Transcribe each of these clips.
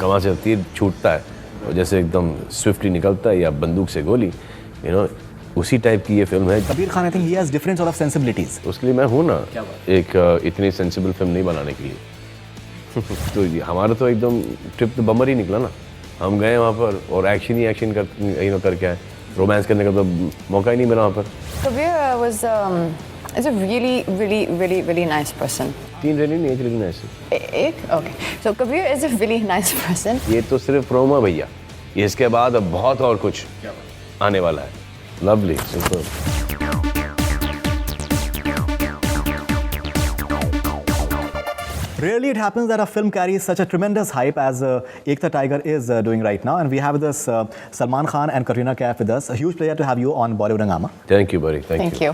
कहाँ से तीर छूटता है और जैसे एकदम स्विफ्टली निकलता है या बंदूक से गोली, उसी टाइप की ये फिल्म है। Kabir Khan, I think he has different sort of sensibilities. उसके लिए मैं हूँ ना, एक इतनी सेंसिबल फिल्म नहीं बनाने के लिए। तो हमारा तो एकदम ट्रिप तो बम्बर ही निकला ना। हम गए वहाँ पर और एक्शन ही एक्शन करके आए, रोमांस करने का तो मौका ही नहीं मिला वहाँ पर। Kabir is a really nice person. तीन रेली नहीं, एक रेली नाइस है। एक? Okay. So Kabir is a really nice person. ये तो सिर्फ प्रोमो भैया, ये इसके बाद अब बहुत और कुछ आने वाला है। Lovely, super. Rarely it happens that a film carries such a tremendous hype as Ek Tha Tiger is doing right now, and we have with us Salman Khan and Katrina Kaif with us. A huge pleasure to have you on Bollywood Hungama. Thank you, buddy. Thank you.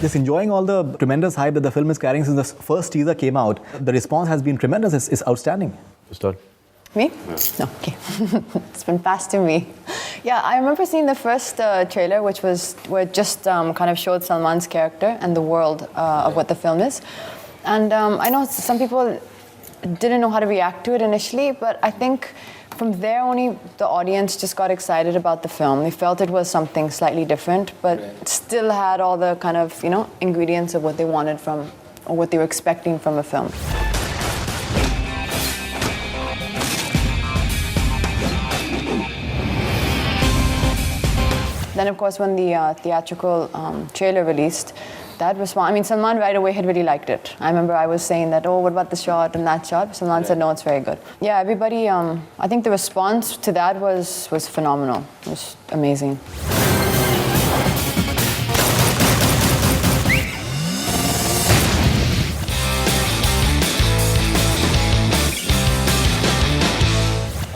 Just enjoying all the tremendous hype that the film is carrying since the first teaser came out. The response has been tremendous. It's outstanding. Start. Me? No, okay. It's been passed to me. Yeah, I remember seeing the first trailer, where it just kind of showed Salman's character and the world of what the film is. And I know some people didn't know how to react to it initially, but I think from there only the audience just got excited about the film. They felt it was something slightly different, but still had all the kind of, ingredients of what they wanted from, or what they were expecting from a film. Then, of course, when the theatrical trailer released, that response, Salman right away had really liked it. I remember I was saying that, oh, what about the shot and that shot? Salman said, no, it's very good. Yeah, everybody, I think the response to that was phenomenal. It was amazing.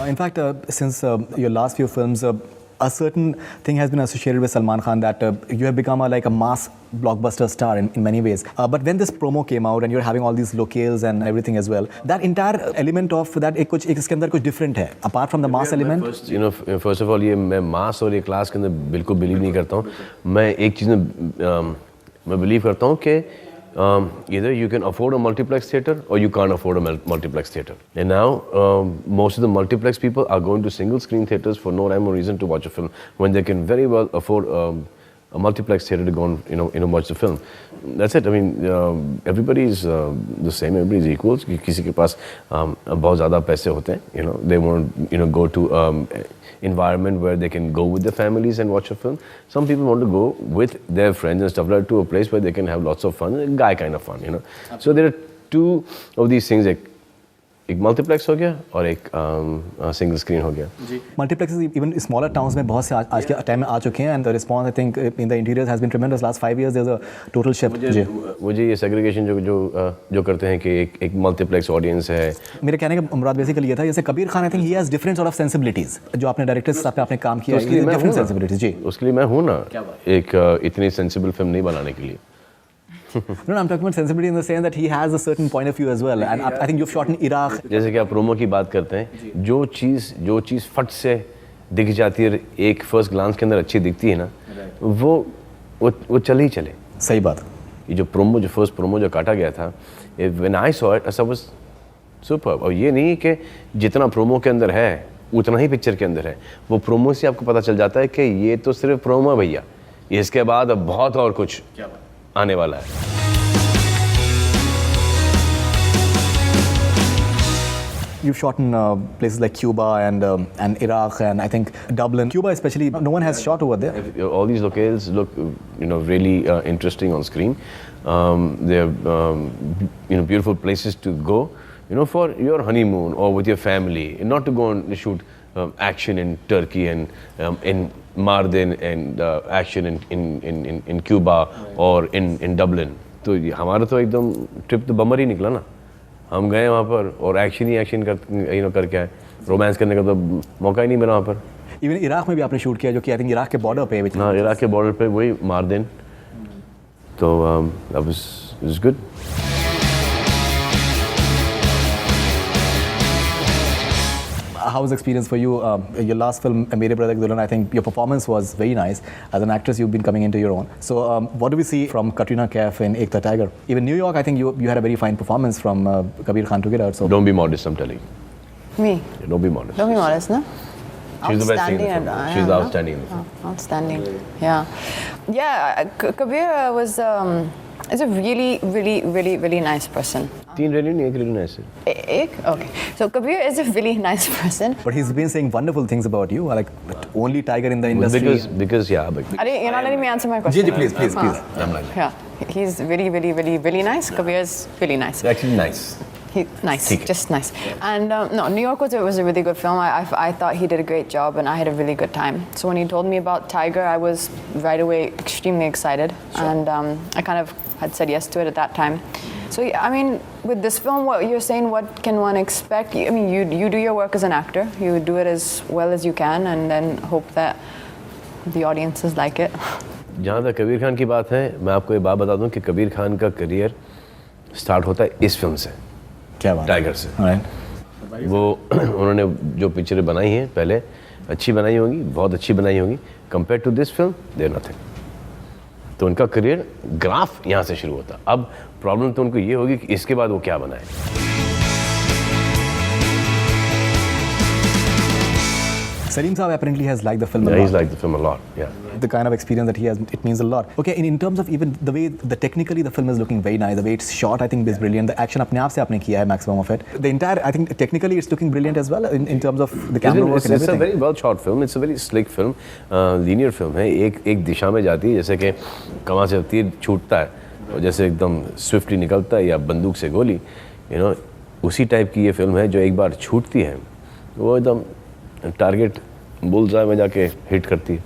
In fact, since your last few films, a certain thing has been associated with Salman Khan, that you have become like a mass blockbuster star in many ways. But when this promo came out and you're having all these locales and everything as well, that entire element of that इसके अंदर कुछ different है, apart from the mass element. First of all, ये मैं mass और ये class के अंदर बिल्कुल believe नहीं करता हूँ। मैं एक चीज़ में मैं believe करता हूँ कि either you can afford a multiplex theater or you can't afford a multiplex theater. And now most of the multiplex people are going to single screen theaters for no rhyme or reason to watch a film when they can very well afford a multiplex theater to go and watch the film. That's it. Everybody is the same. Everybody is equal. किसी के पास बहुत ज़्यादा पैसे होते हैं. They want to go to environment where they can go with their families and watch a film. Some people want to go with their friends and stuff like that to a place where they can have lots of fun, guy kind of fun. So there are two of these things. एक multiplex हो गया और एक single screen हो गया। Multiplexes even smaller towns में बहुत से आज के टाइम में आ चुके हैं, and the response I think in the interiors has been tremendous last 5 years. There is a total shift. मुझे ये सेग्रीगेशन जो करते हैं कि एक मल्टीप्लेक्स ऑडियंस है। मेरे कहने का मुराद बेसिकली ये था, जैसे Kabir Khan I think he has different sort of sensibilities, जो आपने डायरेक्टर के साथ आपने काम किया है, डिफरेंट सेंसिबिलिटीज। जी, उसके लिए मैं हूँ ना, एक इतनी सेंसिबल फिल्म नहीं बनाने के लिए। No, I'm talking about sensibility in the sense that he has a certain point of view as well, and I think you've shot in Iraq. जैसे कि आप प्रोमो की बात करते हैं, जो चीज़ फट से दिख जाती है, एक फर्स्ट ग्लांस के अंदर अच्छी दिखती है ना, वो चले ही चले। सही बात। ये जो फर्स्ट प्रोमो जो काटा गया था, when I saw it, ऐसा was superb। और ये नहीं कि जितना प्रोमो के अंदर है उतना ही पिक्चर के अंदर है, वो प्रोमो से आपको पता चल जाता है कि ये तो सिर्फ प्रोमो है भैया, इसके बाद अब बहुत और कुछ आने वाला है। You've shot in places like Cuba and Iraq and I think Dublin. Cuba especially, no one has shot over there. All these locales look, really interesting on screen. They're, beautiful places to go, for your honeymoon or with your family, and not to go and shoot action in Turkey and in Mardin and action in Cuba or in Dublin. तो हमारा तो एकदम trip तो बम्बर ही निकला ना। हम गए वहाँ पर और एक्शन ही एक्शन करके आए, रोमांस करने का तो मौका ही नहीं मिला वहाँ पर। इवन इराक में भी आपने शूट किया, जो कि आई थिंक इराक के बॉर्डर पे। हाँ, इराक के बॉर्डर पे वही मारदिन। तो that was good. how was the experience for you? Your last film, Mere Brother Ki Dulhan, I think your performance was very nice. As an actress, you've been coming into your own. So what do we see from Katrina Kaif in Ek Tha Tiger? Even New York, I think you had a very fine performance from Kabir Khan together. So Don't be modest, I'm telling you. Me? Don't be modest. Don't be modest, no? She's the best thing in the film. Outstanding, She's yeah, outstanding in the film. Oh, outstanding. Yeah. Kabir was is a really nice person. तीन really नहीं, एक really nice है. Ek? Okay. So Kabir is a really nice person. but he's been saying wonderful things about you, like only tiger in the industry. Because yeah, but You're not letting me answer my question. Please. I'm like Yeah. He's really nice. Kabir is really nice. actually nice. Nice, ठीक है. just nice. And no, New York was a really good film. I thought he did a great job, and I had a really good time. So when he told me about Tiger, I was right away extremely excited, and I kind of had said yes to it at that time. So yeah, I mean, with this film, what you're saying, what can one expect? I mean, you do your work as an actor. You do it as well as you can, and then hope that the audiences like it. जहाँ तक कबीर खान की बात है, मैं आपको ये बात बता दूं कि कबीर खान का करियर स्टार्ट होता है इस फिल्म से, क्या बात? टाइगर से. Alright. वो उन्होंने जो पिक्चरें बनाई हैं पहले अच्छी बनाई होंगी, बहुत अच्छी बनाई होंगी. Compare to this film there nothing. तो उनका करियर ग्राफ यहाँ से शुरू होता. अब प्रॉब्लम तो उनको ये होगी कि इसके बाद वो क्या बनाए. Salim Saab apparently has liked the film a Yeah, lot. he's liked the film a lot. Yeah. The kind of experience that he has, it means a lot. Okay, in terms of even the way, technically the film is looking very nice. The way it's shot, I think is brilliant. The action अपने आप से आपने किया है maximum of it. The entire, I think technically it's looking brilliant as well in terms of the camera work and It's a everything. very well shot film. It's a very slick film. Linear film है. एक दिशा में जाती है, जैसे कि कमां से तीर छूटता है और जैसे एकदम स्विफ्टली निकलता है या बंदूक से गोली, उसी टाइप की ये फिल्म है जो एक बार छूटती है वो एकदम टारगेट बुल्सआई में जाके हिट करती है.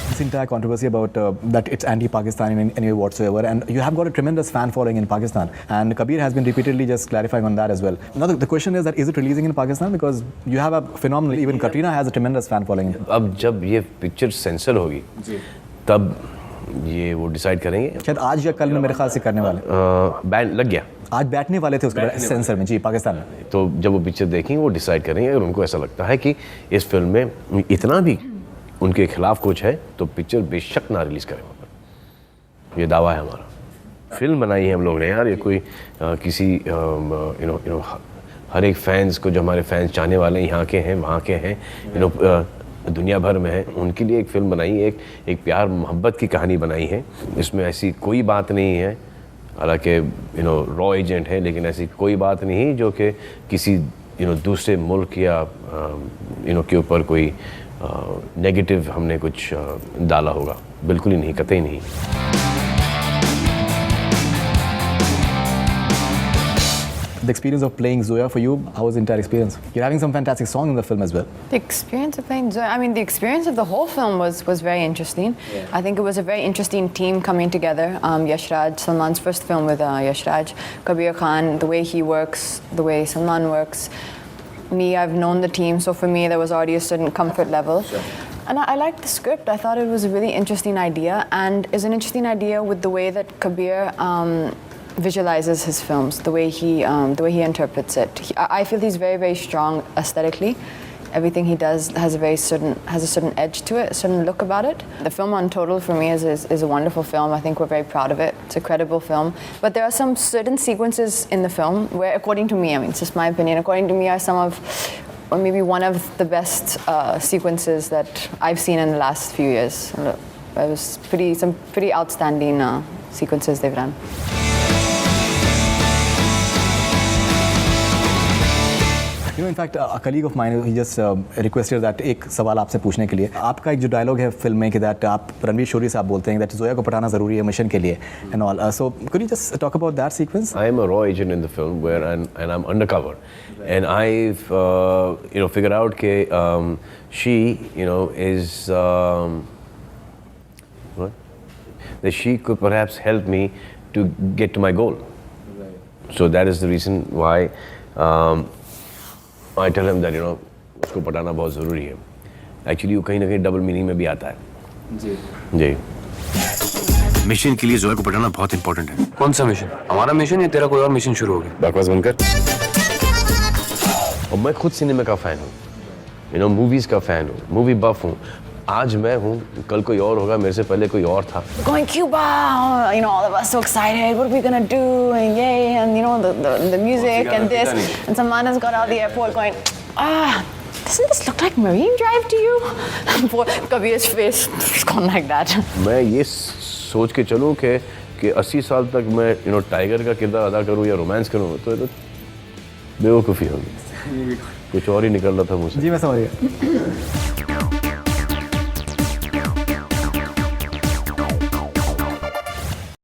This entire controversy about that it's anti-Pakistan in any way whatsoever, and you have got a tremendous fan following in Pakistan, and Kabir has been repeatedly just clarifying on that as well. Now the question is that is it releasing in Pakistan, because you have a phenomenal, even Katrina has a tremendous fan following. अब जब ये picture sensor होगी तब ये वो decide करेंगे. शायद आज या कल में मेरे ख्याल से करने वाले. बैन लग गया. आज बैठने वाले थे उसके सेंसर में जी पाकिस्तान में. तो जब वो पिक्चर देखेंगे वो डिसाइड करेंगे. अगर उनको ऐसा लगता है कि इस फिल्म में इतना भी उनके खिलाफ कुछ है तो पिक्चर बेशक ना रिलीज़ करें वहाँ पर. ये दावा है हमारा. फिल्म बनाई है हम लोग ने यार. ये कोई किसी हर एक फैंस को, जो हमारे फैंस चाहने वाले हैं, यहाँ के हैं वहाँ के हैं, दुनिया भर में है, उनके लिए एक फ़िल्म बनाई. एक प्यार मोहब्बत की कहानी बनाई है. इसमें ऐसी कोई बात नहीं है, हालांकि रॉ एजेंट है, लेकिन ऐसी कोई बात नहीं जो कि किसी दूसरे मुल्क या के ऊपर कोई नेगेटिव हमने कुछ डाला होगा. बिल्कुल ही नहीं, कतई नहीं. The experience of playing Zoya for you, how was the entire experience? You're having some fantastic song in the film as well. The experience of playing Zoya, I mean, the experience of the whole film was very interesting. Yeah. I think it was a very interesting team coming together. Yash Raj, Salman's first film with Yash Raj, Kabir Khan, the way he works, the way Salman works. Me, I've known the team, so for me there was already a certain comfort level. Sure. And I liked the script. I thought it was a really interesting idea, and it's an interesting idea with the way that Kabir visualizes his films, the way he interprets it. I feel he's very strong aesthetically. Everything he does has a certain edge to it, a certain look about it. The film on total for me is a wonderful film. I think we're very proud of it. It's a credible film. But there are some certain sequences in the film where, according to me, I mean, it's just my opinion, according to me are some of, or maybe one of the best sequences that I've seen in the last few years. It was some pretty outstanding sequences they've done. In fact, a colleague of mine, he just requested that एक सवाल आपसे पूछने के लिए. आपका एक जो dialogue है फिल्म में कि that आप रणवीर शोरी साहब बोलते हैं that जोया को पटाना ज़रूरी है मिशन के लिए and all. So could you just talk about that sequence? I am a raw agent in the film where and I'm undercover, and I've figured out that she is that she could perhaps help me to get to my goal. Right. So that is the reason why. I tell him that उसको पटाना बहुत ज़रूरी है. Actually वो कहीं ना कहीं double meaning में भी आता है. जी. मिशन के लिए जोया को पटाना बहुत इंपॉर्टेंट है। कौन सा मिशन? हमारा मिशन या तेरा कोई और मिशन शुरू हो गया? बकवास बनकर। और मैं खुद सिनेमा का फैन हूँ, मूवीज का फैन हूँ, मूवी बफ हूँ। आज मैं हूँ, कल कोई और होगा, मेरे से पहले कोई और था। Going Cuba, all of us so excited. What are we gonna do? And yay! And the music and this. And Salman has got out of the airport going, doesn't this look like Marine Drive to you? Poor Kabir's face has gone like that. मैं ये सोच के चलूँ कि 80 साल तक मैं tiger का किरदार अदा करूँ या रोमांस करूँ तो बेवकूफ़ी होगी। कुछ और ही निकल रहा था मुझसे। जी मैं समझ गया।